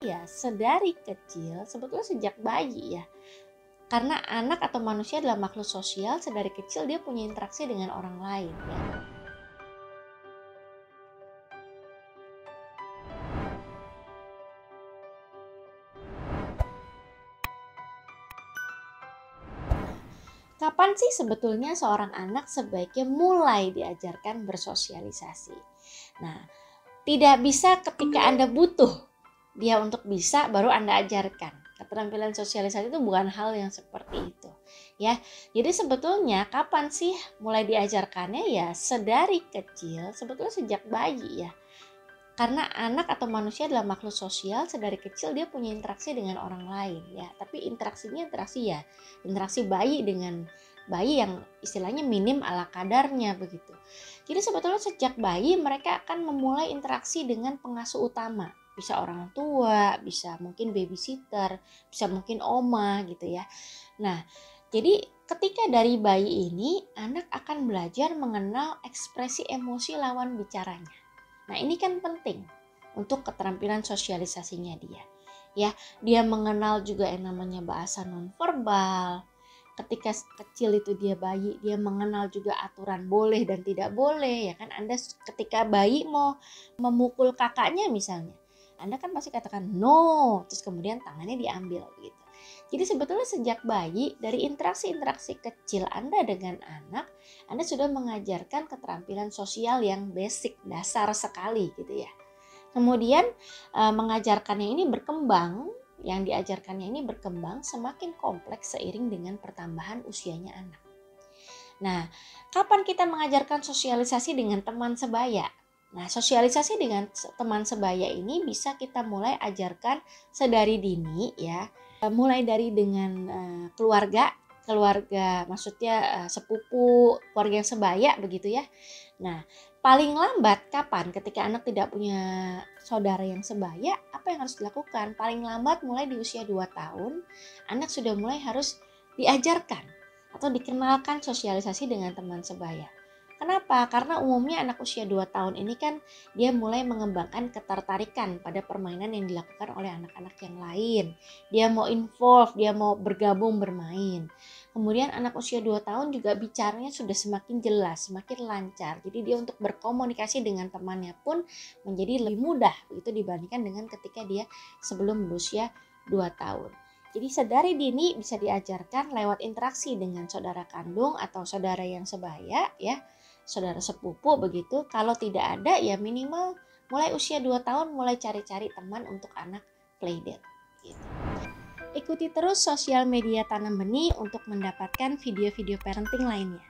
Ya, sedari kecil, sebetulnya sejak bayi ya. Karena anak atau manusia adalah makhluk sosial, sedari kecil dia punya interaksi dengan orang lain ya. Kapan sih sebetulnya seorang anak sebaiknya mulai diajarkan bersosialisasi? Nah, tidak bisa ketika Anda butuh dia untuk bisa baru Anda ajarkan. Keterampilan sosialisasi itu bukan hal yang seperti itu, ya. Jadi sebetulnya kapan sih mulai diajarkannya? Ya, sedari kecil, sebetulnya sejak bayi ya. Karena anak atau manusia adalah makhluk sosial, sedari kecil dia punya interaksi dengan orang lain ya. Tapi interaksinya interaksi bayi dengan bayi yang istilahnya minim ala kadarnya begitu. Jadi sebetulnya sejak bayi mereka akan memulai interaksi dengan pengasuh utama. Bisa orang tua, bisa mungkin babysitter, bisa mungkin oma gitu ya. Nah, jadi ketika dari bayi ini anak akan belajar mengenal ekspresi emosi lawan bicaranya. Nah, ini kan penting untuk keterampilan sosialisasinya dia. Ya, dia mengenal juga yang namanya bahasa nonverbal. Ketika kecil itu dia bayi, dia mengenal juga aturan boleh dan tidak boleh, ya kan? Anda ketika bayi mau memukul kakaknya misalnya, Anda kan pasti katakan no, terus kemudian tangannya diambil gitu. Jadi sebetulnya sejak bayi dari interaksi-interaksi kecil Anda dengan anak, Anda sudah mengajarkan keterampilan sosial yang basic, dasar sekali gitu ya. Kemudian mengajarkannya ini berkembang, yang diajarkannya ini berkembang semakin kompleks seiring dengan pertambahan usianya anak. Nah, kapan kita mengajarkan sosialisasi dengan teman sebaya? Nah, sosialisasi dengan teman sebaya ini bisa kita mulai ajarkan sedari dini ya. Mulai dari dengan keluarga maksudnya sepupu, keluarga yang sebaya begitu ya. Nah, paling lambat kapan ketika anak tidak punya saudara yang sebaya, apa yang harus dilakukan? Paling lambat mulai di usia 2 tahun, anak sudah mulai harus diajarkan atau dikenalkan sosialisasi dengan teman sebaya. Kenapa? Karena umumnya anak usia 2 tahun ini kan dia mulai mengembangkan ketertarikan pada permainan yang dilakukan oleh anak-anak yang lain. Dia mau involve, dia mau bergabung bermain. Kemudian anak usia 2 tahun juga bicaranya sudah semakin jelas, semakin lancar. Jadi dia untuk berkomunikasi dengan temannya pun menjadi lebih mudah begitu dibandingkan dengan ketika dia sebelum berusia 2 tahun. Jadi sedari dini bisa diajarkan lewat interaksi dengan saudara kandung atau saudara yang sebaya ya. Saudara sepupu begitu. Kalau tidak ada ya minimal mulai usia 2 tahun mulai cari-cari teman untuk anak playdate gitu. Ikuti terus sosial media Tanam Benih untuk mendapatkan video-video parenting lainnya.